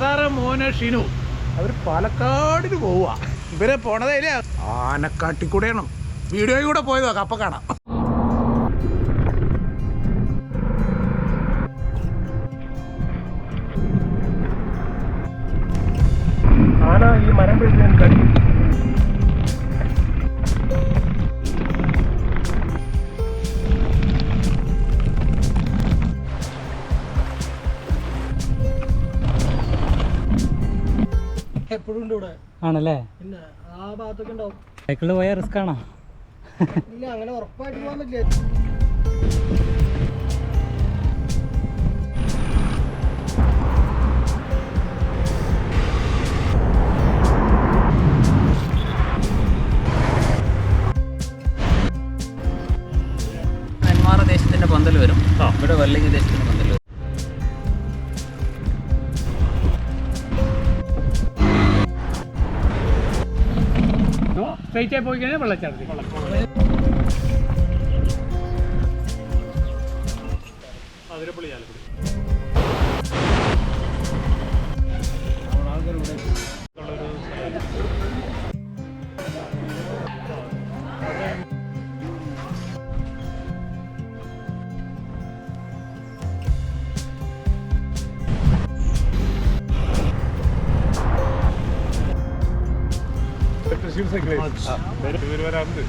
Sir മോനെ ഷിനു അവർ പാലക്കാടിന് പോവുക. ഇവരെ പോണതേ ആനക്കാട്ടിക്കൂടെയാണ്. വീഡിയോയിൽ കൂടെ പോയത് നോക്കാം, അപ്പം കാണാം. ആന ഈ മരം പിടിച്ച് കടിക്കും. എപ്പോഴും ഉണ്ട് ഇവിടെ. ആണല്ലേ? പിന്നെ ആ ഭാഗത്തൊക്കെ ഉണ്ടാവും. സൈക്കിളിൽ പോയാൽ റിസ്ക് ആണോ? ഇല്ല, അങ്ങനെ ഉറപ്പായിട്ട് പോകാൻ പറ്റില്ല. നെന്മാറ ദേശത്തിന്റെ പന്തൽ വരും, ഇവിടെ വെള്ളിങ്ങി ദേശത്തിന്റെ പന്തൽ വരും. സ്ട്രൈറ്റായി പോയി കഴിഞ്ഞാൽ വെള്ളച്ചാട്ടത്തിൽ. അതിരപ്പള്ളി ചാലക്കുടി. വരാറുണ്ട്.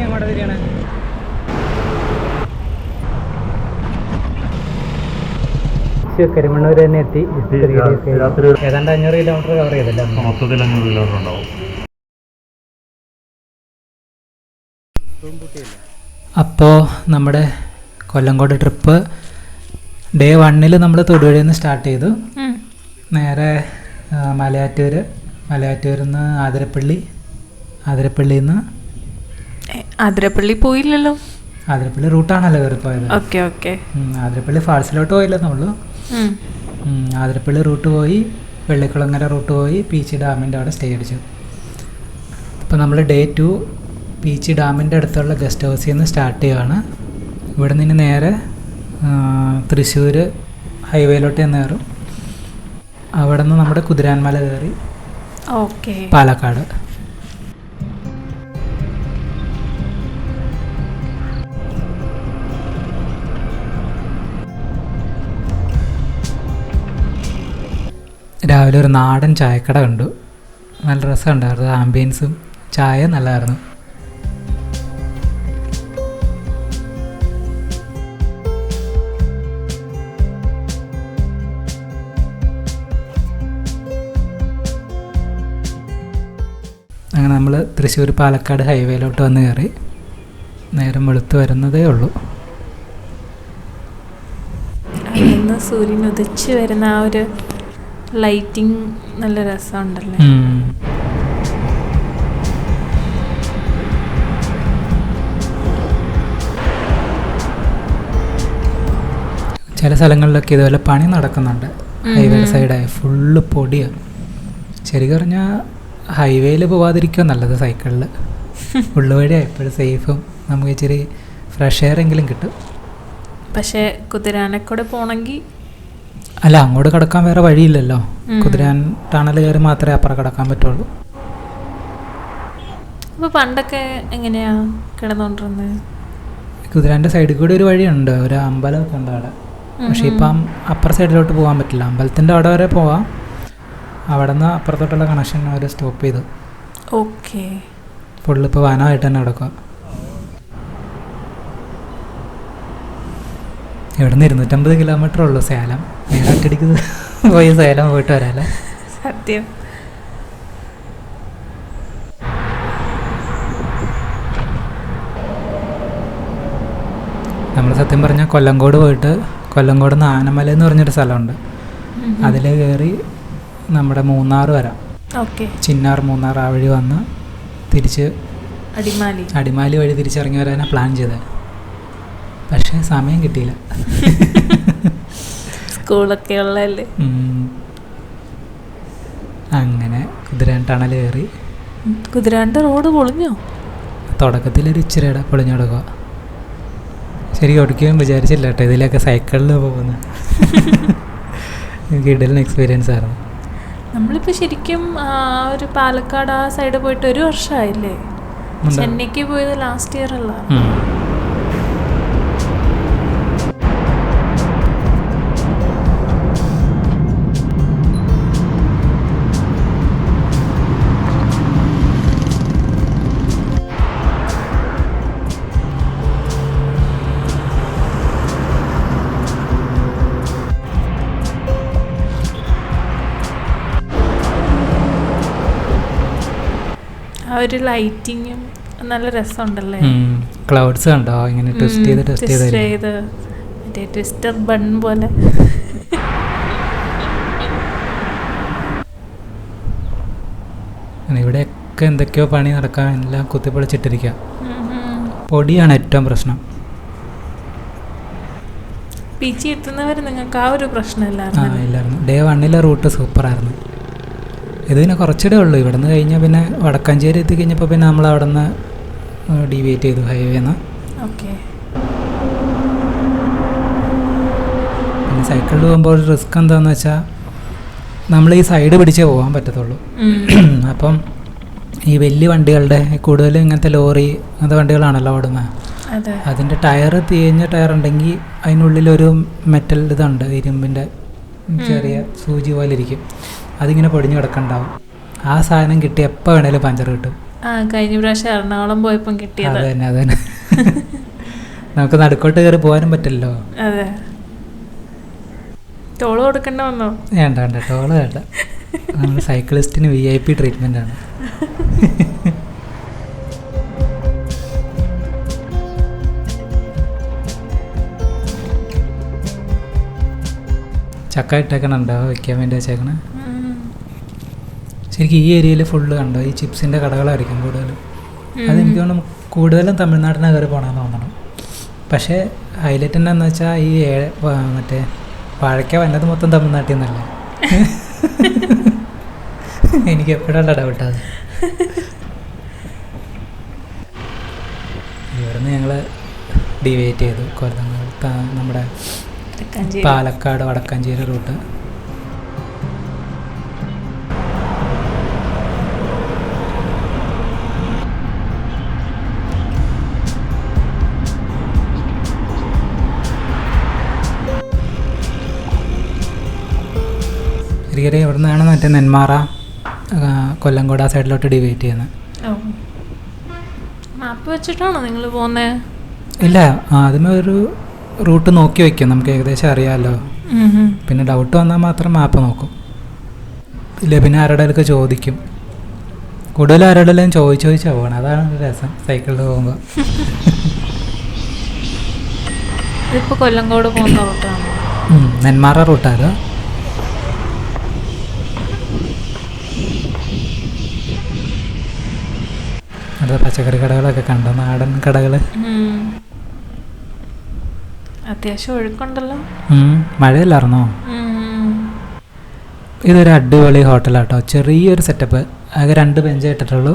അങ്ങോട്ട് തിരിയാണ്. കരിമണ്ണൂർ തന്നെ എത്തി. ഏതാണ്ട് 500 കിലോമീറ്റർ കവർ ചെയ്തല്ലേ? മൊത്തത്തിൽ 500 കിലോമീറ്റർ ഉണ്ടാവും. അപ്പോൾ നമ്മുടെ കൊല്ലങ്കോട് ട്രിപ്പ് ഡേ 1 നമ്മൾ തൊടുപുഴയിൽ നിന്ന് സ്റ്റാർട്ട് ചെയ്തു. നേരെ മലയാറ്റൂരിൽ നിന്ന് ആതിരപ്പള്ളിയിൽ നിന്ന് ആതിരപ്പള്ളി പോയില്ലല്ലോ. ആതിരപ്പള്ളി റൂട്ടാണല്ലോ കയറി പോയത്. ആതിരപ്പള്ളി ഫാൾസിലോട്ട് പോയില്ല നമ്മൾ. ആതിരപ്പള്ളി റൂട്ട് പോയി, വെള്ളിക്കുളങ്ങര റൂട്ട് പോയി, പീച്ചി ഡാമിൻ്റെ അവിടെ സ്റ്റേ അടിച്ചു. അപ്പോൾ നമ്മൾ ഡേ 2 പീച്ചി ഡാമിൻ്റെ അടുത്തുള്ള ഗസ്റ്റ് ഹൗസിൽ നിന്ന് സ്റ്റാർട്ട് ചെയ്യുകയാണ്. ഇവിടെ നിന്ന് നേരെ തൃശ്ശൂർ ഹൈവേയിലോട്ട് കയറും. അവിടെ നിന്ന് നമ്മുടെ കുതിരാൻമല കയറി പാലക്കാട്. രാവിലെ ഒരു നാടൻ ചായക്കട കണ്ടു. നല്ല രസമുണ്ടായിരുന്നു. ആംബിയൻസും ചായ നല്ലതായിരുന്നു. അങ്ങനെ നമ്മൾ തൃശ്ശൂർ പാലക്കാട് ഹൈവേയിലോട്ട് വന്ന് കയറി. നേരം വെളുത്ത് വരുന്നതേ ഉള്ളൂ. സൂര്യൻ ഉദിച്ച് വരുന്ന ആ ഒരു ലൈറ്റിംഗ് നല്ല രസമുണ്ടല്ലേ. ചില സ്ഥലങ്ങളിലൊക്കെ ഇതുപോലെ പണി നടക്കുന്നുണ്ട്. ഹൈവേ സൈഡായി ഫുള്ള് പൊടിയാണ്. ശരിക്കും പറഞ്ഞാൽ ഹൈവേയിൽ പോവാതിരിക്കുക നല്ലത്. സൈക്കിളിൽ ഉള്ളുവഴിയാണ് എപ്പോഴും സേഫും. നമുക്ക് ഇച്ചിരി ഫ്രഷ് എയർ എങ്കിലും കിട്ടും. പക്ഷേ കുതിരാനക്കൂടെ പോകണമെങ്കിൽ അല്ല, അങ്ങോട്ട് കിടക്കാൻ വേറെ വഴിയില്ലല്ലോ. കുതിരാൻ ടണൽ കയറി മാത്രമേ അപ്പുറം കിടക്കാൻ പറ്റുള്ളൂ. അപ്പോൾ പണ്ടൊക്കെ എങ്ങനെയാ കിടന്നുകൊണ്ടിരുന്നത്? കുതിരാൻ്റെ സൈഡിൽ കൂടി ഒരു വഴിയുണ്ട്, ഒരു അമ്പലമൊക്കെ ഉണ്ട് അവിടെ. പക്ഷേ ഇപ്പം അപ്പുറ സൈഡിലോട്ട് പോകാൻ പറ്റില്ല. അമ്പലത്തിൻ്റെ അവിടെ വരെ പോവാം, അവിടെ നിന്ന് അപ്പുറത്തോട്ടുള്ള കണക്ഷൻ അവർ സ്റ്റോപ്പ് ചെയ്തു. ഓക്കെ. ഫുള്ള് ഇപ്പോൾ വനമായിട്ട് തന്നെ കിടക്കുക. ഇവിടെ നിന്ന് 250 കിലോമീറ്റർ ഉള്ളൂ സേലം. നേരെ ഒറ്റടിക്ക് പോയി സേലം പോയിട്ട് വരാല്ലേ. സത്യം. നമ്മൾ സത്യം പറഞ്ഞാൽ കൊല്ലങ്കോട് പോയിട്ട് കൊല്ലങ്കോട് നിന്ന് ആനമല എന്ന് പറഞ്ഞൊരു സ്ഥലമുണ്ട്, അതിൽ കയറി നമ്മുടെ മൂന്നാർ വരാം. ഓക്കെ. ചിന്നാർ മൂന്നാർ ആ വഴി വന്ന് തിരിച്ച് അടിമാലി വഴി തിരിച്ചിറങ്ങി വരാനാണ് പ്ലാൻ ചെയ്തത്. പക്ഷേ സമയം കിട്ടിയില്ല. സ്കൂളൊക്കെ ഉള്ളതല്ലേ. അങ്ങനെ കുതിരാൻ ടണൽ കയറി. കുതിരാൻ്റെ റോഡ് പൊളിഞ്ഞോ? തുടക്കത്തിലൊരു ഇച്ചിരിയുടെ പൊളിഞ്ഞു കൊടുക്കുക. ശരിക്കും ഒടുക്കുകയും വിചാരിച്ചില്ല കേട്ടോ ഇതിലൊക്കെ സൈക്കിളിൽ പോകുന്നത്. കിടലിന് എക്സ്പീരിയൻസ് ആയിരുന്നു. നമ്മളിപ്പോൾ ശരിക്കും ഒരു പാലക്കാട് ആ സൈഡ് പോയിട്ട് 1 വർഷമായില്ലേ? ചെന്നൈക്ക് പോയത് ലാസ്റ്റ് ഇയർ അല്ല? ആ ഒരു ലൈറ്റിങ്ങും നല്ല രസമുണ്ടല്ലേ. ക്ലൗഡ്സ് കണ്ടോ ഇങ്ങനെ ട്വിസ്റ്റ് ചെയ്ത് മറ്റേ ട്വിസ്റ്റർ ബൺ പോലെ. ഇവിടെയൊക്കെ എന്തൊക്കെയോ പണി നടക്കാൻ എല്ലാം കുത്തിപ്പൊളിച്ചിട്ടിരിക്കുക. പൊടിയാണ് ഏറ്റവും പ്രശ്നം. പീച്ചി എത്തുന്നവർ നിങ്ങൾക്ക് ആ ഒരു പ്രശ്നമില്ലായിരുന്നു. ഡേ 1 റൂട്ട് സൂപ്പറായിരുന്നു. ഇതിന് കുറച്ചിടേ ഉള്ളൂ. ഇവിടെ നിന്ന് കഴിഞ്ഞാൽ പിന്നെ വടക്കാഞ്ചേരി എത്തിക്കഴിഞ്ഞപ്പോൾ പിന്നെ നമ്മൾ അവിടെ നിന്ന് ഡീവിയേറ്റ് ചെയ്തു ഹൈവേന്ന്. ഓക്കെ. പിന്നെ സൈക്കിളിൽ പോകുമ്പോൾ ഒരു റിസ്ക് എന്താണെന്ന് വെച്ചാൽ നമ്മൾ ഈ സൈഡ് പിടിച്ചേ പോകാൻ പറ്റത്തുള്ളൂ. അപ്പം ഈ വലിയ വണ്ടികളുടെ കൂടുതലും ഇങ്ങനത്തെ ലോറി അങ്ങനത്തെ വണ്ടികളാണല്ലോ ഓടുന്നത്. അതിൻ്റെ ടയർ തേഞ്ഞ ടയർ ഉണ്ടെങ്കിൽ അതിനുള്ളിലൊരു മെറ്റൽ ഇതുണ്ട്, ഇരുമ്പിൻ്റെ ചെറിയ സൂചി പോലെ ഇരിക്കും. അതിങ്ങനെ പൊടിഞ്ഞു കിടക്കണ്ടാവും. ആ സാധനം കിട്ടി എപ്പോൾ വേണേലും പഞ്ചർ കിട്ടും. കഴിഞ്ഞ പ്രാവശ്യം എറണാകുളം പോയപ്പം കിട്ടിയത് അത് തന്നെ. നമുക്ക് നടുക്കോട്ട് കയറി പോകാനും പറ്റില്ലല്ലോ. അതെ. ടോള് കൊടുക്കണ്ട വന്നോ? വേണ്ട ടോള് വേണ്ട. നമ്മൾ സൈക്ലിസ്റ്റിന് VIP ട്രീറ്റ്മെൻ്റ് ആണ്. ചക്ക ഇട്ടേക്കണുണ്ടോ വയ്ക്കാൻ വേണ്ടി വെച്ചേക്കണേ. ശരിക്കും ഈ ഏരിയയിൽ ഫുള്ള് കണ്ടോ ഈ ചിപ്സിൻ്റെ കടകളായിരിക്കും കൂടുതലും. അതെനിക്ക് തോന്നുന്നു കൂടുതലും തമിഴ്നാടിനെ കയറി പോകണമെന്ന് തോന്നണം. പക്ഷേ ഹൈലൈറ്റ് എന്താണെന്ന് വെച്ചാൽ ഈ മറ്റേ വാഴയ്ക്ക വന്നത് മൊത്തം തമിഴ്നാട്ടിൽ നിന്നല്ലേ. എനിക്ക് എപ്പോഴാണ് ഡൗട്ടത്. ഇവിടുന്ന് ഞങ്ങൾ ഡിവൈറ്റ് ചെയ്തു കൊല്ലം നമ്മുടെ പാലക്കാട് വടക്കാഞ്ചേരി റൂട്ട്. ശരിക്കും ഇവിടെ നിന്നാണ് മറ്റേ നെന്മാറ കൊല്ലംകോട് ആ സൈഡിലോട്ട് ഡിവൈറ്റ് ചെയ്യുന്നത്. മാപ്പ് വെച്ചിട്ടാണോ നിങ്ങൾ പോകുന്നത്? ഇല്ല, ആദ്യമേ ഒരു റൂട്ട് നോക്കി വയ്ക്കും, നമുക്ക് ഏകദേശം അറിയാമല്ലോ. പിന്നെ ഡൗട്ട് വന്നാൽ മാത്രം മാപ്പ് നോക്കും. ഇല്ല പിന്നെ ആരുടെയൊക്കെ ചോദിക്കും. കൂടുതലും ആരുടെയും ചോദിച്ചാൽ പോകണം. അതാണ് രസം സൈക്കിളിൽ പോകുമ്പോൾ. ഇതിപ്പോൾ കൊല്ലംകോട് പോകുന്ന റൂട്ടാണ്. നെന്മാറ റൂട്ടാണ്. അത് പച്ചക്കറി കടകളൊക്കെ കണ്ടോ, നാടൻ കടകൾ. അത്യാവശ്യം ഒഴുക്കുണ്ടല്ലോ. മഴയില്ലായിരുന്നോ? ഇതൊരു അടിപൊളി ഹോട്ടലാട്ടോ. ചെറിയൊരു സെറ്റപ്പ്. ആകെ 2 ബെഞ്ച് ഇട്ടിട്ടുള്ളൂ.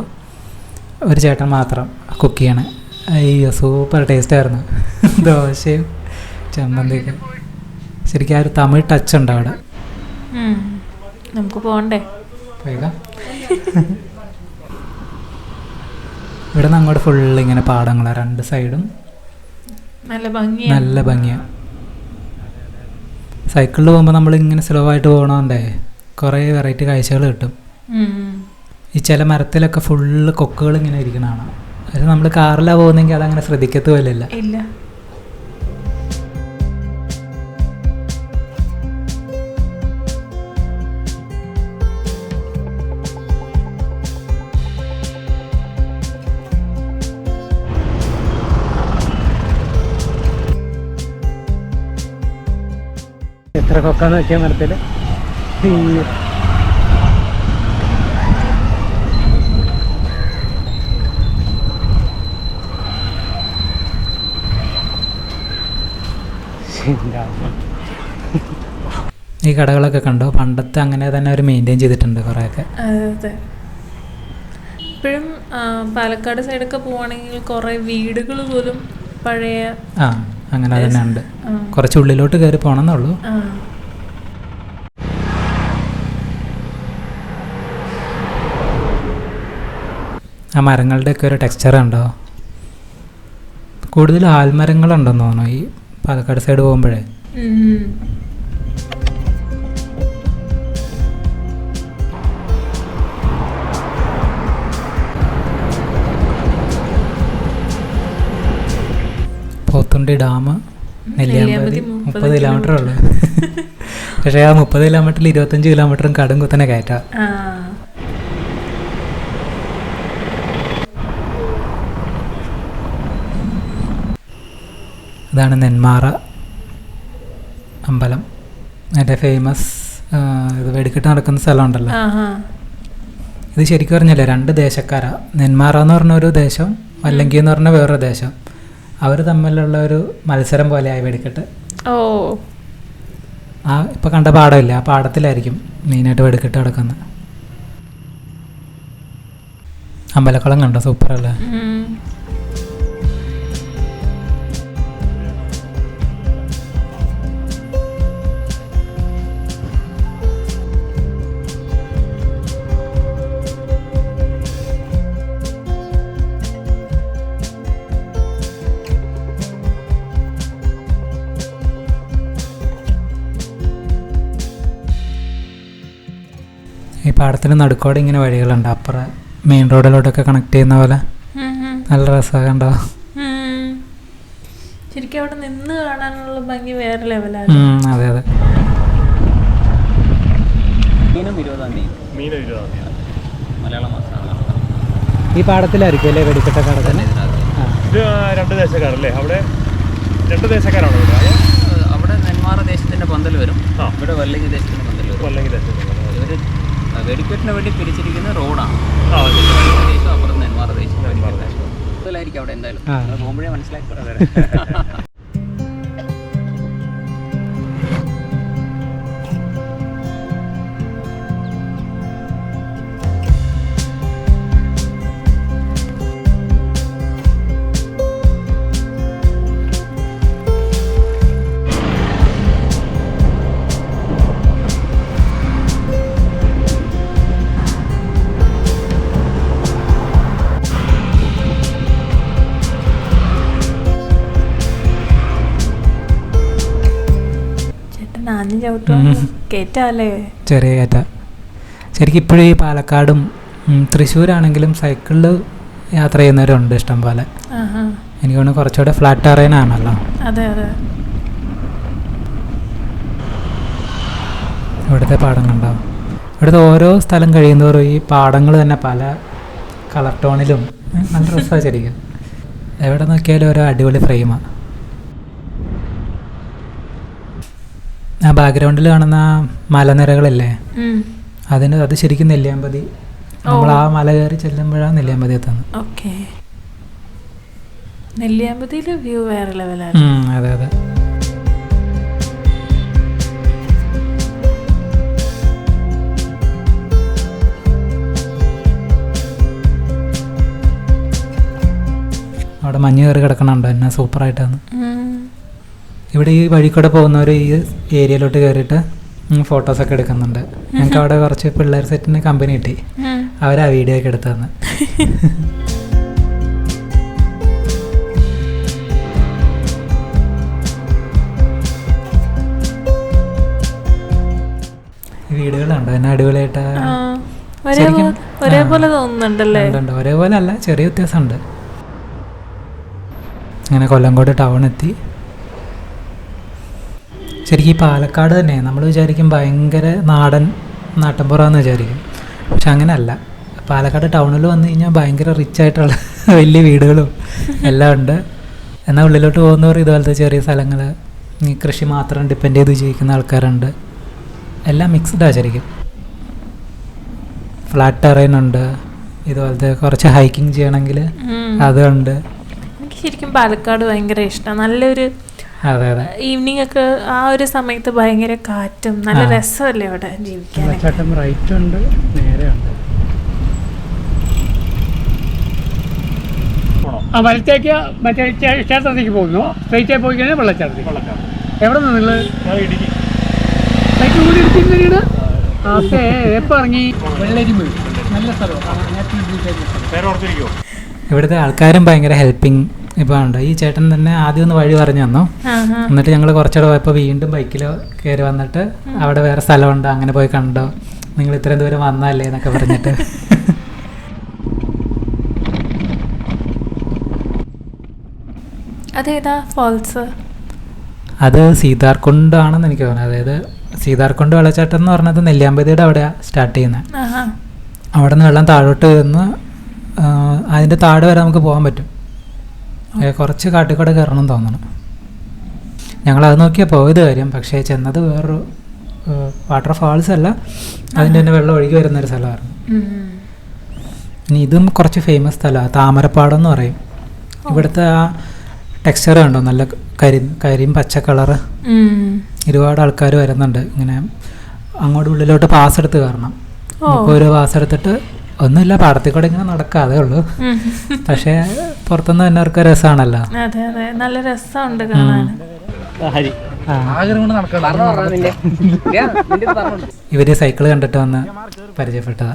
ഒരു ചേട്ടൻ മാത്രം കുക്ക് ചെയ്യണേ. അയ്യോ സൂപ്പർ ടേസ്റ്റായിരുന്നു. ദോശയും ചമ്മന്തിയൊക്കെ. ശരിക്കും ആ ഒരു തമിഴ് ടച്ച് ഉണ്ട് അവിടെ. നമുക്ക് പോകണ്ടേ? പോയിക്കാം. ഇവിടെ നിന്ന് അങ്ങോട്ട് ഫുള്ള് ഇങ്ങനെ പാടങ്ങളാണ് 2 സൈഡും. നല്ല ഭംഗിയാണ്. സൈക്കിളിൽ പോകുമ്പോൾ നമ്മൾ ഇങ്ങനെ സ്ലോ ആയിട്ട് പോകണോണ്ടേ കുറേ വെറൈറ്റി കാഴ്ചകൾ കിട്ടും. ഈ ചില മരത്തിലൊക്കെ ഫുള്ള് കൊക്കുകൾ ഇങ്ങനെ ഇരിക്കണതാണ്. അത് നമ്മൾ കാറിലാണ് പോകുന്നെങ്കിൽ അതങ്ങനെ ശ്രദ്ധിക്കത്തുമില്ല. ഇല്ല. എത്ര കൊക്കാന്ന് വെച്ചാൽ മരത്തിൽ ഈ കടകളൊക്കെ കണ്ടോ? പണ്ടത്തെ അങ്ങനെ തന്നെ അവർ മെയിൻറ്റെയിൻ ചെയ്തിട്ടുണ്ട് കുറേയൊക്കെ. അതെ. ഇപ്പോഴും പാലക്കാട് സൈഡൊക്കെ പോവാണെങ്കിൽ കുറേ വീടുകൾ പോലും പഴയ അങ്ങനെ തന്നെ ഉണ്ട്. കുറച്ച് ഉള്ളിലോട്ട് കയറി പോകണമെന്നുള്ളൂ. ആ മരങ്ങളുടെയൊക്കെ ഒരു ടെക്സ്ചർ ഉണ്ടോ? കൂടുതൽ ആൽമരങ്ങളുണ്ടെന്ന് തോന്നുന്നു ഈ പാലക്കാട് സൈഡ് പോകുമ്പോഴേ. പോത്തുണ്ടി ഡാം നെല്ലിയാമ്പതി 30 കിലോമീറ്റർ ഉള്ളു. പക്ഷേ ആ 30 കിലോമീറ്ററിൽ 25 കിലോമീറ്ററും കടും കുത്തനെ കയറ്റാം. ഇതാണ് നെന്മാറ അമ്പലം. അതിൻ്റെ ഫേമസ് ഇത് വെടിക്കെട്ട് നടക്കുന്ന സ്ഥലമുണ്ടല്ലോ. ഇത് ശരിക്കും പറഞ്ഞല്ലേ 2 ദേശക്കാരാ. നെന്മാറ എന്ന് പറഞ്ഞൊരു ദേശം, വല്ലങ്കി എന്ന് പറഞ്ഞ വേറൊരു ദേശം. അവർ തമ്മിലുള്ള ഒരു മത്സരം പോലെയായി വെടിക്കെട്ട്. ഇപ്പം കണ്ട പാടമില്ല, ആ പാടത്തിലായിരിക്കും മെയിനായിട്ട് വെടിക്കെട്ട് നടക്കുന്നത്. അമ്പലക്കുളം കണ്ടോ? സൂപ്പറല്ലേ? ഈ പാടത്തിന് നടുക്കോടെ ഇങ്ങനെ വഴികളുണ്ട്, അപ്പുറം മെയിൻ റോഡിലോട്ടൊക്കെ കണക്ട് ചെയ്യുന്ന പോലെ. നല്ല രസമാണ് കണ്ടോ? ശരിക്കും അവിടെ നിന്ന് കാണാനുള്ള ഭംഗി വേറെ ലെവലാണ്. അതെ അതെ. ഈ പാടത്തിലായിരിക്കും അല്ലേ വെടിക്കെട്ടൊക്കെ നടക്കുന്നത്? ഇത് 2 ദേശക്കാരല്ലേ? അവിടെ 2 ദേശക്കാരാണോ? അവിടെ നെന്മാറ ദേശത്തിന്റെ പന്തൽ വരും, ഇവിടെ വല്ലങ്ങി ദേശത്തിന്റെ പന്തൽ വരും. വല്ലങ്ങി ദേശം ഇവര് വെടിക്കെട്ടിന് വേണ്ടി പിരിച്ചിരിക്കുന്ന റോഡാണ്. അപ്പുറം നെന്മാറ ദേശം കൂടുതലായിരിക്കും അവിടെ. എന്തായാലും പോകുമ്പോഴേ മനസ്സിലാക്കി. ചെറിയ കയറ്റ. ശരിക്കും ഇപ്പോഴും ഈ പാലക്കാടും തൃശ്ശൂരാണെങ്കിലും സൈക്കിളിൽ യാത്ര ചെയ്യുന്നവരുണ്ട് ഇഷ്ടം പോലെ. എനിക്ക് തോന്നുന്നു കുറച്ചുകൂടെ ഫ്ലാറ്റ് ടെറൈൻ ആണല്ലോ. ഇവിടുത്തെ പാടം കണ്ടോ? ഇവിടുത്തെ ഓരോ സ്ഥലം കഴിയുന്നതോറും ഈ പാടങ്ങൾ തന്നെ പല കളർ ടോണിലും നല്ല രസമാണ് ശരിക്കും. എവിടെ നോക്കിയാലും ഓരോ അടിപൊളി ഫ്രെയിമാണ്. ആ ബാക്ക്ഗ്രൗണ്ടിൽ കാണുന്ന മലനിരകളില്ലേ, അത് ശരിക്കും നെല്ലിയാമ്പതി. നമ്മൾ ആ മല കയറി ചെല്ലുമ്പോഴാണ് നെല്ലിയാമ്പതി എത്തുന്നത്. നെല്ലിയാമ്പതിയിലെ വ്യൂ വേറെ ലെവലാണ്. അതെ അതെ. അവിടെ മഞ്ഞ് കയറി കിടക്കണുണ്ടോ? എന്നാ സൂപ്പറായിട്ടാണ്. ഇവിടെ ഈ വഴി കൂടെ പോകുന്നവർ ഈ ഏരിയയിലോട്ട് കയറിയിട്ട് ഫോട്ടോസൊക്കെ എടുക്കുന്നുണ്ട്. ഞങ്ങൾക്ക് അവിടെ കുറച്ച് പിള്ളേർ സെറ്റിന് കമ്പനി കിട്ടി, അവരാ വീഡിയോ ഒക്കെ എടുത്തു തന്നെ. വീടുകളുണ്ട് എന്നെ അടിപൊളിയായിട്ട് ഒരേപോലെ തോന്നുന്നുണ്ടല്ലേ? ഒരേപോലെ അല്ല, ചെറിയ വ്യത്യാസമുണ്ട്. അങ്ങനെ കൊല്ലങ്കോട് ടൗൺ എത്തി. ശരിക്കും ഈ പാലക്കാട് തന്നെ നമ്മൾ വിചാരിക്കും ഭയങ്കര നാട്ടിൻപുറമെന്ന് വിചാരിക്കും. പക്ഷെ അങ്ങനെയല്ല. പാലക്കാട് ടൗണിൽ വന്നു കഴിഞ്ഞാൽ ഭയങ്കര റിച്ച് ആയിട്ടുള്ള വലിയ വീടുകളും എല്ലാം ഉണ്ട്. എന്നാൽ ഉള്ളിലോട്ട് പോകുന്നവർ ഇതുപോലത്തെ ചെറിയ സ്ഥലങ്ങൾ, ഈ കൃഷി മാത്രം ഡിപ്പെൻഡ് ചെയ്ത് ജീവിക്കുന്ന ആൾക്കാരുണ്ട്. എല്ലാം മിക്സ്ഡാണ് ശരിക്കും. ഫ്ലാറ്റ് ടെറൈൻ ഉണ്ട്, ഇതുപോലത്തെ കുറച്ച് ഹൈക്കിങ് ചെയ്യണമെങ്കിൽ അതുണ്ട്. എനിക്ക് ശരിക്കും പാലക്കാട് ഭയങ്കര ഇഷ്ടമാണ്. നല്ലൊരു ഈവനിങ് ഒക്കെ ആ ഒരു സമയത്ത് ഭയങ്കര കാറ്റും നല്ല രസമല്ലേ അവിടെ ജീവിക്കാൻ. റൈറ്റ് ഉണ്ട്, നേരെ ഉണ്ട്. വലത്തേക്ക് മറ്റേ ക്ഷേത്രത്തിലേക്ക് പോകുന്നു. സ്ട്രൈറ്റായി പോയി കഴിഞ്ഞാൽ വെള്ളച്ചാട്ടത്തിൽ. എവിടെ നിന്ന് നിങ്ങൾ സൈക്കിൾ കൂടി എടുത്തിരുന്ന? ഓക്കെ. എപ്പോൾ ഇറങ്ങി? വെള്ളരിമ നല്ല സ്ഥലമാണ്. ഇവിടുത്തെ ആൾക്കാരും ഭയങ്കര ഹെൽപ്പിംഗ് ഇപ്പോൾ ഉണ്ട്. ഈ ചേട്ടൻ തന്നെ ആദ്യം ഒന്ന് വഴി പറഞ്ഞു തന്നു. എന്നിട്ട് ഞങ്ങൾ കുറച്ചുകൂടെ പോയപ്പോൾ വീണ്ടും ബൈക്കിൽ കയറി വന്നിട്ട് അവിടെ വേറെ സ്ഥലമുണ്ട്, അങ്ങനെ പോയി കണ്ടോ, നിങ്ങൾ ഇത്രയും ദൂരം വന്നല്ലേ എന്നൊക്കെ പറഞ്ഞിട്ട്. അതേതാ ഫോൾസ്? അത് സീതാർകുണ്ടാണെന്ന് എനിക്ക് തോന്നുന്നത്. അതായത് സീതാർകുണ്ട് വെള്ളച്ചാട്ടം എന്ന് പറഞ്ഞത് നെല്ലിയാമ്പതിയുടെ അവിടെയാണ് സ്റ്റാർട്ട് ചെയ്യുന്നത്. അവിടെ നിന്ന് വെള്ളം താഴോട്ട് നിന്ന് അതിൻ്റെ താഴെ വരെ നമുക്ക് പോകാൻ പറ്റും. കുറച്ച് കാട്ടിക്കൂടെ കയറണം തോന്നണം. ഞങ്ങളത് നോക്കിയാൽ പോയത് കാര്യം. പക്ഷേ ചെന്നത് വേറൊരു വാട്ടർ ഫാൾസ് അല്ല, അതിൻ്റെ തന്നെ വെള്ളം ഒഴുകി വരുന്നൊരു സ്ഥലമായിരുന്നു. ഇനി ഇതും കുറച്ച് ഫേമസ് സ്ഥലമാണ്, താമരപ്പാടം എന്ന് പറയും. ഇവിടുത്തെ ആ ടെക്സ്ചർ കണ്ടോ, നല്ല കരിയും പച്ച കളറ്. ഒരുപാട് ആൾക്കാർ വരുന്നുണ്ട്. ഇങ്ങനെ അങ്ങോട്ട് ഉള്ളിലോട്ട് പാസ് എടുത്ത് കയറണം. ഇപ്പോൾ ഒരു പാസ് എടുത്തിട്ട് ഒന്നുമില്ല, പാടത്തിൽ കൂടെ ഇങ്ങനെ നടക്കാതെ ഉള്ളൂ. പക്ഷേ പുറത്തുനിന്ന് തന്നെ അവർക്ക് രസമാണല്ലോ. അതെ അതെ, നല്ല രസമുണ്ട് കാണാൻ. ഇവര് സൈക്കിൾ കണ്ടിട്ട് വന്ന് പരിചയപ്പെട്ടതാ.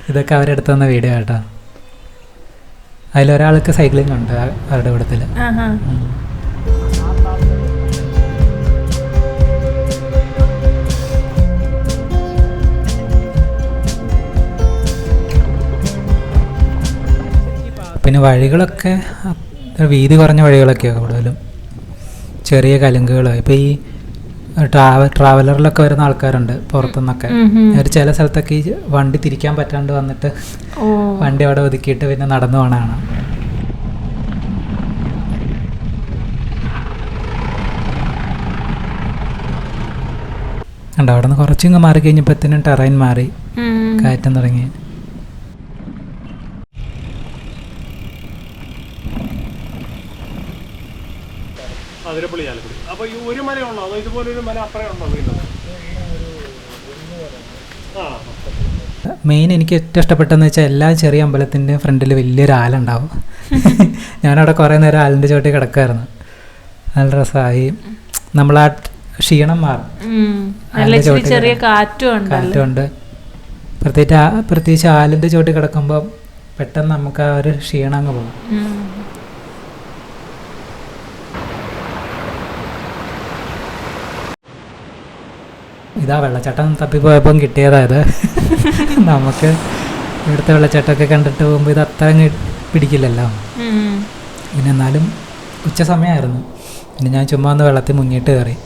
ഇതൊക്കെ അവരെടുത്ത് വന്ന വീഡിയോ കേട്ടോ. അതിലൊരാൾക്ക് സൈക്ലിംഗ് ഉണ്ട് അവരുടെ കൂട്ടത്തില്. പിന്നെ വഴികളൊക്കെ വീതി കുറഞ്ഞ വഴികളൊക്കെയാണ് കൂടുതലും, ചെറിയ കലുങ്കുകൾ. ഇപ്പോൾ ഈ ട്രാവലറിലൊക്കെ വരുന്ന ആൾക്കാരുണ്ട് പുറത്തുനിന്നൊക്കെ. അവർ ചില സ്ഥലത്തൊക്കെ ഈ വണ്ടി തിരിക്കാൻ പറ്റാണ്ട് വന്നിട്ട് വണ്ടി അവിടെ ഒതുക്കിയിട്ട് പിന്നെ നടന്നു പോകണതാണ്. കണ്ടോ, അവിടെ നിന്ന് കുറച്ചിങ്ങ് മാറി കഴിഞ്ഞപ്പോഴത്തേനും ടെറൈൻ മാറി, കയറ്റം തുടങ്ങി. അതിരപ്പള്ളി ചാലക്കുടി. അപ്പോൾ ഈ ഒരു മലയുണ്ടോ അതോ ഇതുപോലൊരു മല അപ്പുറം ഉണ്ടോ വീണ്ടും? മെയിൻ എനിക്ക് ഏറ്റവും ഇഷ്ടപ്പെട്ടതെന്ന് വെച്ചാൽ എല്ലാ ചെറിയ അമ്പലത്തിൻ്റെയും ഫ്രണ്ടിൽ വലിയൊരു ആലുണ്ടാവും. ഞാനവിടെ കുറേ നേരം ആലിൻ്റെ ചോട്ടിൽ കിടക്കായിരുന്നു. നല്ല രസമായി, നമ്മളാ ക്ഷീണം മാറും. ചെറിയ കാറ്റുണ്ട്. പ്രത്യേകിച്ച് ആലിൻ്റെ ചോട്ടിൽ കിടക്കുമ്പോൾ പെട്ടെന്ന് നമുക്ക് ആ ഒരു ക്ഷീണം അങ്ങ് പോകും. ഇതാ വെള്ളച്ചാട്ടം തപ്പിപ്പോയപ്പം കിട്ടിയതായത്. നമുക്ക് ഇവിടുത്തെ വെള്ളച്ചാട്ടമൊക്കെ കണ്ടിട്ട് പോകുമ്പോൾ ഇത് അത്ര അങ്ങ് പിടിക്കില്ലല്ലോ. പിന്നെ എന്നാലും ഉച്ച സമയമായിരുന്നു. പിന്നെ ഞാൻ ചുമ്മാ ഒന്ന് വെള്ളത്തിൽ മുങ്ങിയിട്ട് കയറി.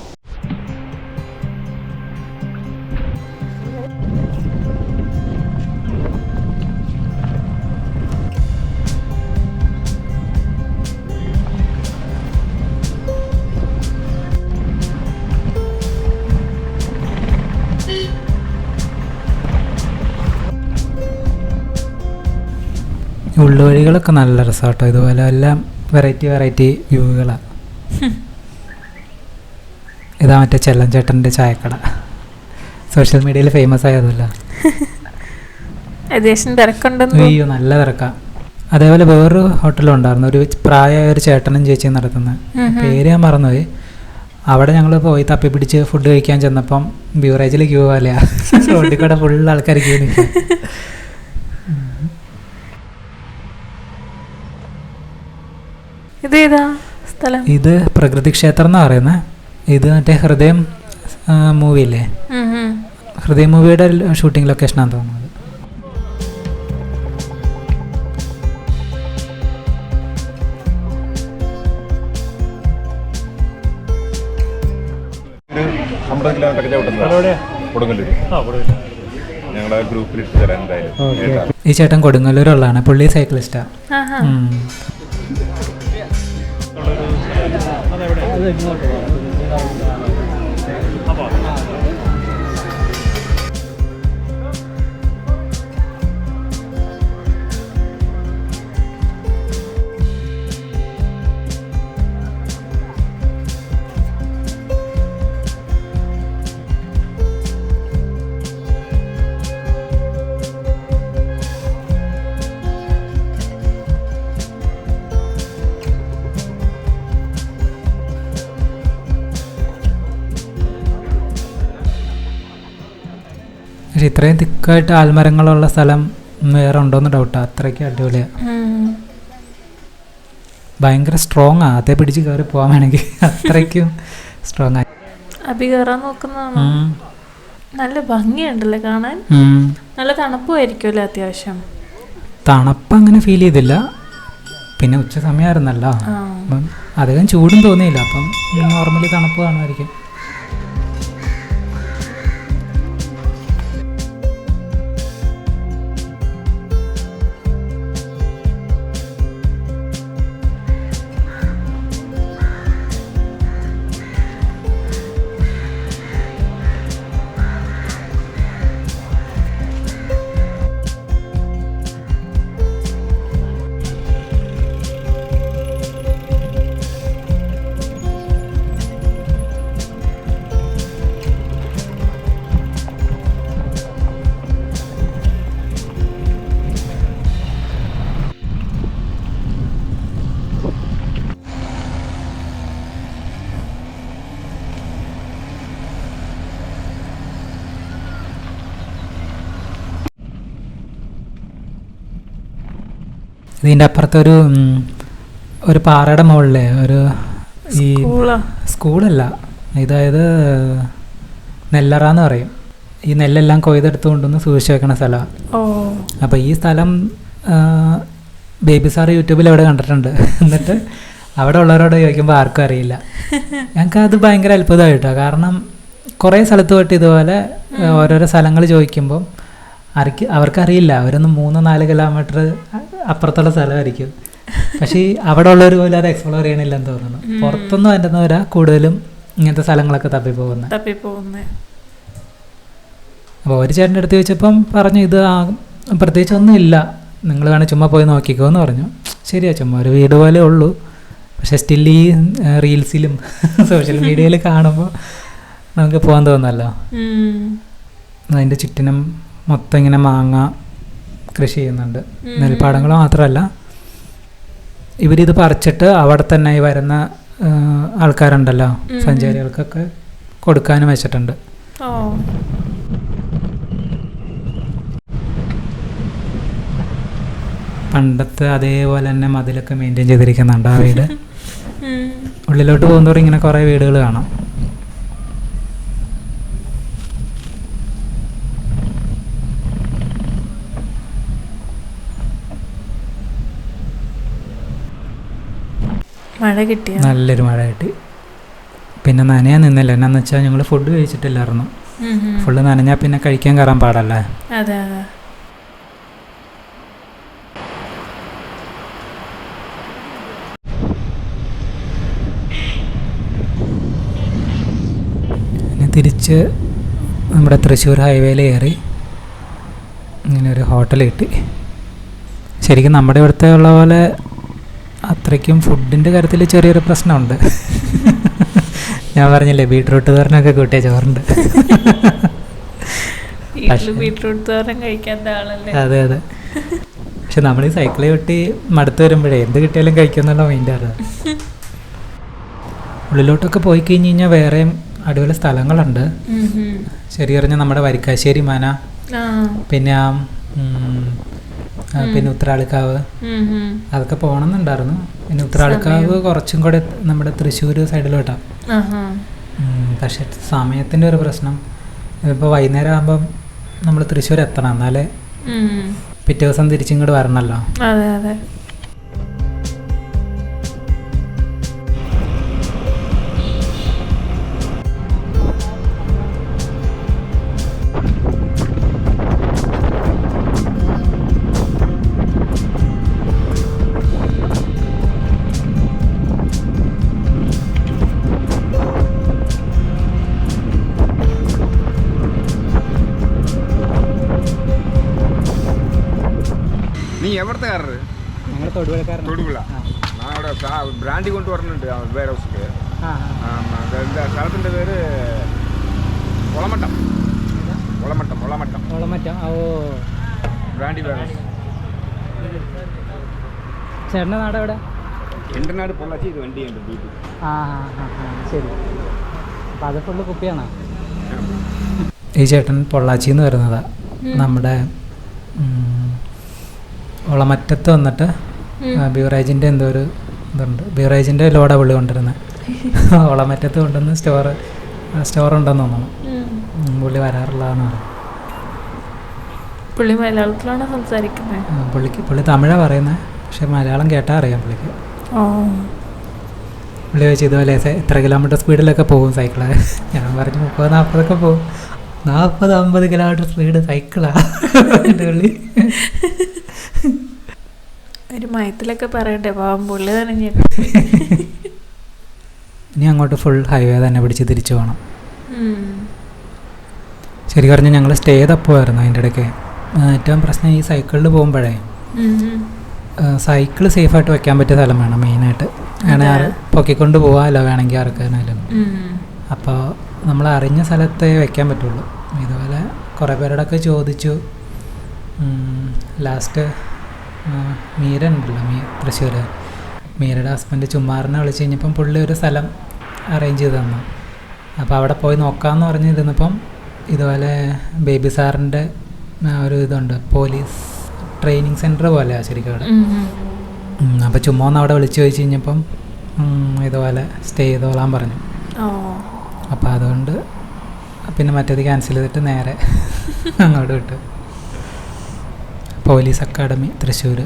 ഉള്ളുവഴികളൊക്കെ നല്ല രസമാട്ടോ. ഇതുപോലെ എല്ലാം വെറൈറ്റി വ്യൂകളാണ്. ഇതാ മറ്റേ ചെല്ലഞ്ചേട്ടൻ്റെ ചായക്കട, സോഷ്യൽ മീഡിയയിൽ ഫേമസ് ആയതല്ല. അയ്യോ നല്ല തിരക്കാണ്. അതേപോലെ വേറൊരു ഹോട്ടലുണ്ടായിരുന്നു, ഒരു പ്രായമായ ഒരു ചേട്ടനും ചേച്ചിയും നടത്തുന്നത്. പേര് ഞാൻ മറന്നുപോയി. അവിടെ ഞങ്ങൾ പോയി തപ്പിപ്പിടിച്ച് ഫുഡ് കഴിക്കാൻ ചെന്നപ്പം ബീവറേജിൽ ക്യൂ പോലെയാ. റോഡിൽ കൂടെ ഫുൾ ആൾക്കാർ ക്യൂ നിൽക്കുക. ഇത് പ്രകൃതി ക്ഷേത്രം എന്ന് പറയുന്നത്. ഇത് മറ്റേ ഹൃദയം മൂവിയില്ലേ, ഹൃദയ മൂവിയുടെ ഷൂട്ടിംഗ് ലൊക്കേഷനാണെന്ന് തോന്നുന്നത്. ഒരു 50 കിലോമീറ്റർ ചവിട്ടുന്നത് കൊടുങ്ങല്ലൂർ. ഞങ്ങളുടെ ഗ്രൂപ്പിൽ ഇട്ട് തരാൻ എന്തായാലും. ഈ ചേട്ടൻ കൊടുങ്ങല്ലൂരുള്ളതാണ്, പുള്ളി സൈക്ലിസ്റ്റാണ്. പക്ഷെ ഇത്രയും തിക്കായിട്ട് ആൽമരങ്ങളുള്ള സ്ഥലം വേറെ ഉണ്ടോയെന്ന് ഡൗട്ടാണ്. അത്രയ്ക്ക് അടിപൊളിയാണ്, ഭയങ്കര സ്ട്രോങ് ആണ്. അതേ പിടിച്ച് കയറി പോകാൻ വേണമെങ്കിൽ അത്രയ്ക്കും സ്ട്രോങ് ആയി. അഭി കയറാൻ നോക്കുന്നതാണോ? നല്ല ഭംഗിയുണ്ടല്ലേ കാണാൻ. നല്ല തണുപ്പുമായിരിക്കുമല്ലേ അത്യാവശ്യം? തണുപ്പ് അങ്ങനെ ഫീൽ ചെയ്തില്ല, പിന്നെ ഉച്ച സമയമായിരുന്നല്ലോ, അപ്പം അധികം ചൂടും തോന്നിയില്ല. അപ്പം നോർമലി തണുപ്പ് കാണുമായിരിക്കും. ഇതിൻ്റെ അപ്പുറത്തൊരു ഒരു പാറയുടെ മുകളിൽ ഒരു ഈ സ്കൂളല്ല, ഇതായത് നെല്ലറ എന്ന് പറയും. ഈ നെല്ലെല്ലാം കൊയ്തെടുത്ത് കൊണ്ടുവന്ന് സൂക്ഷിച്ച് വെക്കണ സ്ഥലമാണ്. അപ്പോൾ ഈ സ്ഥലം ബേബി സാറ് യൂട്യൂബിൽ എവിടെ കണ്ടിട്ടുണ്ട്. എന്നിട്ട് അവിടെ ഉള്ളവരോട് ചോദിക്കുമ്പോൾ ആർക്കും അറിയില്ല. ഞങ്ങൾക്ക് അത് ഭയങ്കര അത്ഭുതമായിട്ടാണ്. കാരണം കുറേ സ്ഥലത്ത് പോയിട്ട് ഇതുപോലെ ഓരോരോ സ്ഥലങ്ങൾ ചോദിക്കുമ്പം അവർക്കറിയില്ല. അവരൊന്ന് 3-4 കിലോമീറ്റർ അപ്പുറത്തുള്ള സ്ഥലമായിരിക്കും. പക്ഷേ അവിടെ ഉള്ളവർ പോലും അത് എക്സ്പ്ലോർ ചെയ്യണില്ലെന്ന് തോന്നുന്നു. പുറത്തൊന്നും വരുന്നവരാ കൂടുതലും ഇങ്ങനത്തെ സ്ഥലങ്ങളൊക്കെ തപ്പിപ്പോകുന്നത്. അപ്പോൾ ഒരു ചേട്ടൻ്റെ അടുത്ത് ചോദിച്ചപ്പം പറഞ്ഞു, ഇത് പ്രത്യേകിച്ചൊന്നും ഇല്ല, നിങ്ങൾ വേണേൽ ചുമ്മാ പോയി നോക്കിക്കോ എന്ന് പറഞ്ഞു. ശരിയാ, ചുമ്മാ ഒരു വീട് പോലെ ഉള്ളൂ. പക്ഷേ സ്റ്റിൽ ഈ റീൽസിലും സോഷ്യൽ മീഡിയയിൽ കാണുമ്പോൾ നമുക്ക് പോകാൻ തോന്നുന്നല്ലോ. അതിൻ്റെ ചുറ്റിനും മൊത്തം ഇങ്ങനെ മാങ്ങ കൃഷി ചെയ്യുന്നുണ്ട്. നെൽപ്പാടങ്ങൾ മാത്രമല്ല, ഇവരിത് പറിച്ചിട്ട് അവിടെ തന്നെ ഈ വരുന്ന ആൾക്കാരുണ്ടല്ലോ, സഞ്ചാരികൾക്കൊക്കെ കൊടുക്കാനും വെച്ചിട്ടുണ്ട്. പണ്ടത്തെ അതേപോലെ തന്നെ മതിലൊക്കെ മെയിൻറ്റെയിൻ ചെയ്തിരിക്കുന്നുണ്ട് ആ വീട്. ഉള്ളിലോട്ട് പോകുന്നതോറും ഇങ്ങനെ കുറേ വീടുകൾ കാണാം. മഴ കിട്ടിയ നല്ലൊരു മഴ കിട്ടി. പിന്നെ നനയാൻ നിന്നില്ല. എന്നാന്ന് വെച്ചാൽ ഞങ്ങൾ ഫുഡ് കഴിച്ചിട്ടില്ലായിരുന്നു. ഫുള്ള് നനഞ്ഞാൽ പിന്നെ കഴിക്കാൻ കയറാൻ പാടല്ലേ. അതെ അതെ. പിന്നെ തിരിച്ച് നമ്മുടെ തൃശ്ശൂർ ഹൈവേയിൽ കയറി ഇങ്ങനെ ഒരു ഹോട്ടൽ കിട്ടി. ശരിക്കും നമ്മുടെ ഇവിടുത്തെ ഉള്ള പോലെ അത്രയ്ക്കും ഫുഡിൻ്റെ കാര്യത്തിൽ ചെറിയൊരു പ്രശ്നമുണ്ട്. ഞാൻ പറഞ്ഞില്ലേ, ബീട്രൂട്ട് തോരനൊക്കെ കൂട്ടിയ ചോറുണ്ട്. അതെ അതെ. പക്ഷെ നമ്മൾ ഈ സൈക്കിളിൽ കൂട്ടി മടുത്ത് വരുമ്പോഴേ എന്ത് കിട്ടിയാലും കഴിക്കുന്നുള്ള മൈൻഡാണ്. ഉള്ളിലോട്ടൊക്കെ പോയി കഴിഞ്ഞ് കഴിഞ്ഞാൽ വേറെയും അടിപൊളി സ്ഥലങ്ങളുണ്ട്. ശരി പറഞ്ഞാൽ നമ്മുടെ വരിക്കാശ്ശേരി മന, പിന്നെ പിന്നെ ഉത്രാളിക്കാവ്, അതൊക്കെ പോകണമെന്നുണ്ടായിരുന്നു. പിന്നെ ഉത്രാളിക്കാവ് കുറച്ചും കൂടെ നമ്മുടെ തൃശ്ശൂർ സൈഡിലോട്ടാണ്. പക്ഷെ സമയത്തിൻ്റെ ഒരു പ്രശ്നം. ഇപ്പോൾ വൈകുന്നേരം ആകുമ്പം നമ്മൾ തൃശ്ശൂർ എത്തണം, എന്നാലേ പിറ്റേ ദിവസം തിരിച്ചിങ്ങോട്ട് വരണമല്ലോ. അതെ അതെ. നീ എവിടുത്തെ കാരറ്? ഞങ്ങൾ തൊടുപുഴക്കാരൻ. തൊടുപുഴ. ഞാൻ അവിടെ ബ്രാൻഡി കൊണ്ട് വരണുണ്ട് വേറെ ഹൗസിൽ. സ്ഥലത്തിൻ്റെ പേര് ഒളമട്ടം. ഒളമട്ടം ഒളമട്ടം ഓളമറ്റം. ഓ, ബ്രാൻഡി വേറെ. ചേട്ടൻ്റെ നാട് എവിടെ? എൻ്റെ നാട് പൊള്ളാച്ചി. ഇത് വണ്ടിയുണ്ട് വീട്ടിൽ. ആ ആ ആ ആ, ശരി. അപ്പം അത് ഫുള്ള് കുപ്പിയാണോ? ഈ ചേട്ടൻ പൊള്ളാച്ചിന്ന് വരുന്നതാണ്. നമ്മുടെ ഒളമറ്റത്ത് വന്നിട്ട് ബീവറേജിൻ്റെ എന്തോ ഒരു ഇതുണ്ട്, ബീവറേജിൻ്റെ ലോഡാണ് പുള്ളി കൊണ്ടുവരുന്നത്. ഒളമറ്റത്ത് കൊണ്ടുവന്ന് സ്റ്റോറുണ്ടെന്ന് തോന്നുന്നു. പുള്ളി വരാറുള്ളതെന്ന് പറയും. പുള്ളി മലയാളത്തിലാണോ സംസാരിക്കുന്നത്? പുള്ളി തമിഴാണ് പറയുന്നത്, പക്ഷെ മലയാളം കേട്ടാൽ അറിയാം പുള്ളിക്ക്. പുള്ളി ചോദിച്ചു ഇതുപോലെ എത്ര കിലോമീറ്റർ സ്പീഡിലൊക്കെ പോകും സൈക്കിള്? ഞാൻ പറഞ്ഞു 30-40 പോകും. 40-50 കിലോമീറ്റർ സ്പീഡ് സൈക്കിളാണ് പുള്ളി. ഒരു മയത്തിലൊക്കെ പറയട്ടെ, പാവം പുള്ളി തന്നെ. ഇനി അങ്ങോട്ട് ഫുൾ ഹൈവേ തന്നെ പിടിച്ച് തിരിച്ചു പോകണം. ശരി പറഞ്ഞാൽ ഞങ്ങൾ സ്റ്റേ തപ്പുമായിരുന്നു അതിൻ്റെ ഇടയ്ക്ക്. ഏറ്റവും പ്രശ്നം ഈ സൈക്കിളിൽ പോകുമ്പോഴേ സൈക്കിൾ സേഫായിട്ട് വെക്കാൻ പറ്റിയ സ്ഥലം വേണം മെയിനായിട്ട്. വേണേൽ പൊക്കിക്കൊണ്ട് പോകാമല്ലോ വേണമെങ്കിൽ ആർക്കാനായാലും. അപ്പോൾ നമ്മൾ അറിഞ്ഞ സ്ഥലത്തേ വെക്കാൻ പറ്റുള്ളൂ. ഇതുപോലെ കുറേ പേരോടൊക്കെ ചോദിച്ചു. ലാസ്റ്റ് മീര ഉണ്ടല്ലോ, തൃശ്ശൂർ, മീരയുടെ ഹസ്ബൻഡ് ചുമ്മാറിനെ വിളിച്ച് കഴിഞ്ഞപ്പം പുള്ളി ഒരു സ്ഥലം അറേഞ്ച് ചെയ്ത് തന്നു. അപ്പോൾ അവിടെ പോയി നോക്കാമെന്ന് പറഞ്ഞിരുന്നപ്പം ഇതുപോലെ ബേബി സാറിൻ്റെ ഒരു ഇതുണ്ട്, പോലീസ് ട്രെയിനിങ് സെൻറ്റർ പോലെയാണ് ശരിക്കും അവിടെ. അപ്പോൾ ചുമ്മാ ഒന്ന് അവിടെ വിളിച്ച് ചോദിച്ചു കഴിഞ്ഞപ്പം ഇതുപോലെ സ്റ്റേ ചെയ്തോളാൻ പറഞ്ഞു. അപ്പോൾ അതുകൊണ്ട് പിന്നെ മറ്റേത് ക്യാൻസൽ ചെയ്തിട്ട് നേരെ അങ്ങോട്ട് വിട്ടു. Police academy Thrissur.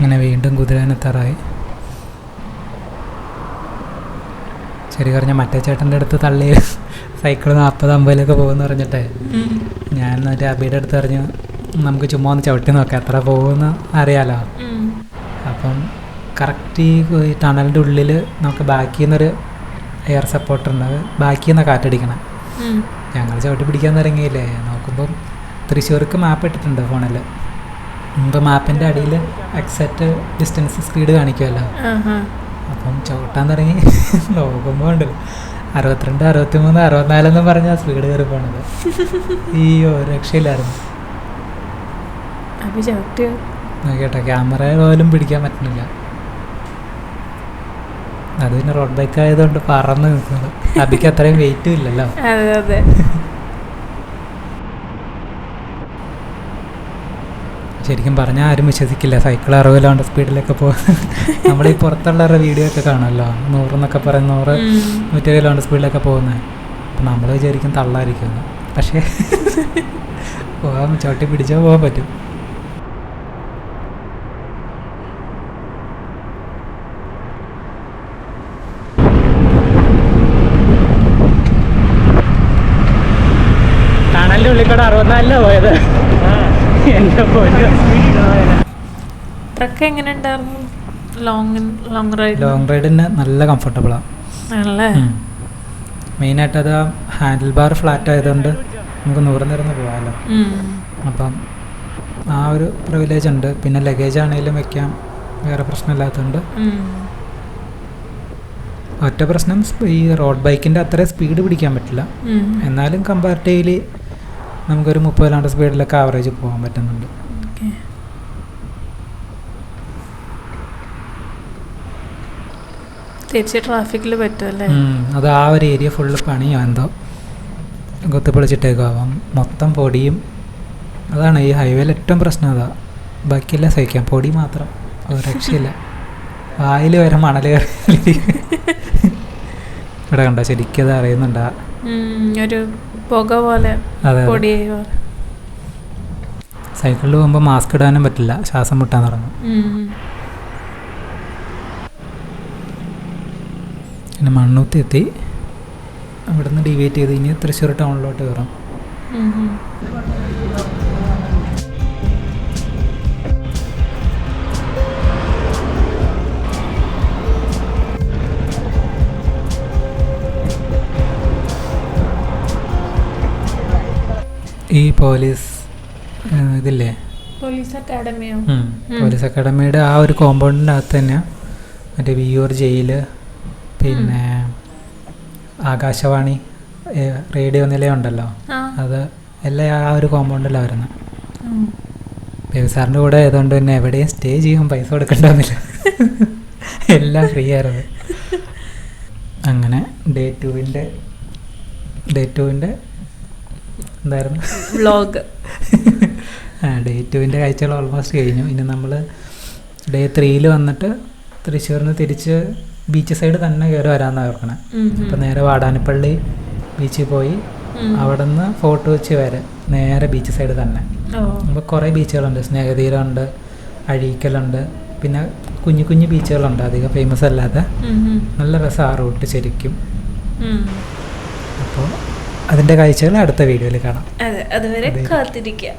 അങ്ങനെ വീണ്ടും കുതിരാനെത്താറായി. ശരി പറഞ്ഞാൽ മറ്റേ ചേട്ടൻ്റെ അടുത്ത് തള്ളി സൈക്കിൾ 40-50 പോകുമെന്ന് പറഞ്ഞിട്ടേ ഞാൻ മറ്റേ അബിയുടെ അടുത്ത് പറഞ്ഞു നമുക്ക് ചുമ്മാ ഒന്ന് ചവിട്ടി നോക്കാം എത്ര പോകുമെന്ന് അറിയാലോ. അപ്പം കറക്റ്റ് ഈ ടണലിൻ്റെ ഉള്ളിൽ നമുക്ക് ബാക്കിൽ നിന്നൊരു എയർ സപ്പോർട്ട് ഉണ്ട്, ബാക്കിൽ നിന്നാണ് കാറ്റടിക്കണം. ഞങ്ങൾ ചവിട്ടി പിടിക്കാൻ തുടങ്ങിയില്ലേ, നോക്കുമ്പം തൃശ്ശൂർക്ക് മാപ്പ് ഇട്ടിട്ടുണ്ട് ഫോണിൽ. ഇപ്പോൾ മാപ്പിൻ്റെ അടിയിൽ എക്സാക്റ്റ് ഡിസ്റ്റൻസ് സ്പീഡ് കാണിക്കുമല്ലോ. അപ്പം ചവിട്ടാൻ തുടങ്ങി നോക്കുമ്പോൾ ഉണ്ടല്ലോ 62, 63, 64 എന്നും പറഞ്ഞാൽ സ്പീഡ് കയറി പോണത്. ഈ രക്ഷയില്ലായിരുന്നു. നോക്കിയേട്ടോ, ക്യാമറ പോലും പിടിക്കാൻ പറ്റുന്നില്ല. അത് പിന്നെ റോഡ് ബൈക്ക് ആയതുകൊണ്ട് പറന്ന് നിൽക്കുന്നത്. അബിക്ക് അത്രയും വെയിറ്റും ഇല്ലല്ലോ. ശരിക്കും പറഞ്ഞാൽ ആരും വിശ്വസിക്കില്ല സൈക്കിൾ 60 കിലോമീറ്റർ സ്പീഡിലൊക്കെ പോകും. നമ്മളീ പുറത്തുള്ളവരുടെ വീഡിയോ ഒക്കെ കാണുമല്ലോ, 100 എന്നൊക്കെ പറയുന്ന 100-120 കിലോമീറ്റർ സ്പീഡിലൊക്കെ പോകുന്നത്. അപ്പം നമ്മൾ വിചാരിക്കും തള്ളായിരിക്കും, പക്ഷേ പോകാൻ ചവിട്ടി പിടിച്ചാൽ പോകാൻ പറ്റും. ടണലിൻ്റെ ഉള്ളിൽ കൂടെ 64 പോയത്. ട്രക്ക് എങ്ങനെ ഉണ്ടായിരുന്നു? ലോങ് റൈഡിന് നല്ല കംഫർട്ടബിളാണ്. ആണല്ലേ മെയിനായിട്ട് അത് ഹാൻഡിൽ ബാർ ഫ്ലാറ്റ് ആയതുകൊണ്ട് നമുക്ക് നിവർന്നിരുന്ന് പോകാമല്ലോ. അപ്പം ആ ഒരു പ്രിവിലേജ് ഉണ്ട്. പിന്നെ ലഗേജ് ആണെങ്കിലും വെക്കാം, വേറെ പ്രശ്നമില്ലാത്തതുകൊണ്ട്. ഒറ്റ പ്രശ്നം ഈ റോഡ് ബൈക്കിൻ്റെ അത്ര സ്പീഡ് പിടിക്കാൻ പറ്റില്ല. എന്നാലും കമ്പാരിറ്റീവ്ലി നമുക്കൊരു 30 സ്പീഡിലൊക്കെ ആവറേജ് പോകാൻ പറ്റുന്നുണ്ട്. തിരിച്ച് ട്രാഫിക്കിൽ പറ്റുമല്ലേ? അത് ആ ഒരു ഏരിയ ഫുള്ള് പണിയോ എന്തോ കുത്തിപ്പൊളിച്ചിട്ടേക്കാവാം, മൊത്തം പൊടിയും. അതാണ് ഈ ഹൈവേയിൽ ഏറ്റവും പ്രശ്നം. അതാ, ബാക്കിയെല്ലാം സഹിക്കാം, പൊടി മാത്രം ഒരു രക്ഷയില്ല. വായിൽ വരെ മണൽ കയറി. ഇവിടെ കണ്ടോ ശരിക്കും അത് അറിയുന്നുണ്ടാ, ഒരു പുക പോലെ. അതെ, സൈക്കിളിൽ പോകുമ്പോൾ മാസ്ക് ഇടാനും പറ്റില്ല, ശ്വാസം മുട്ടാൻ തുടങ്ങും. പിന്നെ മണ്ണൂത്തി എത്തി, അവിടെ നിന്ന് ഡിവേറ്റ് ചെയ്ത് ഇനി തൃശ്ശൂർ ടൗണിലോട്ട് കയറാം. ഈ പോലീസ് ഇതില്ലേ, പോലീസ് അക്കാഡമിയോ? പോലീസ് അക്കാഡമിയുടെ ആ ഒരു കോമ്പൗണ്ടിൻ്റെ അകത്ത് തന്നെ മറ്റേ വിയ്യൂർ ജയിൽ, പിന്നെ ആകാശവാണി റേഡിയോ നിലയുണ്ടല്ലോ, അത് എല്ലാം ആ ഒരു കോമ്പൗണ്ടിലാണ് വരുന്നത്. ബേബിസാറിൻ്റെ കൂടെ ആയതുകൊണ്ട് തന്നെ എവിടെയും സ്റ്റേ ചെയ്യാൻ പൈസ കൊടുക്കേണ്ടതില്ല, എല്ലാം ഫ്രീ ആയിരുന്നു. അങ്ങനെ ഡേ ടുവിൻ്റെ എന്തായിരുന്നു വ്ളോഗ്. ഡേ ടുവിൻ്റെ കാഴ്ചകൾ ഓൾമോസ്റ്റ് കഴിഞ്ഞു. ഇനി നമ്മൾ ഡേ 3 വന്നിട്ട് തൃശ്ശൂരിന് തിരിച്ച് ബീച്ച് സൈഡ് തന്നെ കയറി വരാമെന്നാണ് ഓർക്കണേ. അപ്പം നേരെ വാടാനപ്പള്ളി ബീച്ചിൽ പോയി അവിടെ നിന്ന് ഫോർട്ട് കൊച്ചി വരെ നേരെ ബീച്ച് സൈഡ് തന്നെ. അപ്പോൾ കുറേ ബീച്ചുകളുണ്ട്, സ്നേഹതീരമുണ്ട്, അഴീക്കലുണ്ട്, പിന്നെ കുഞ്ഞു കുഞ്ഞു ബീച്ചുകളുണ്ട്, അധികം ഫേമസ് അല്ലാതെ. നല്ല രസം ആ റൂട്ട് ശരിക്കും. അപ്പോൾ അതിൻ്റെ കാഴ്ചകൾ അടുത്ത വീഡിയോയിൽ കാണാം. അതുവരെ കാത്തിരിക്കാം.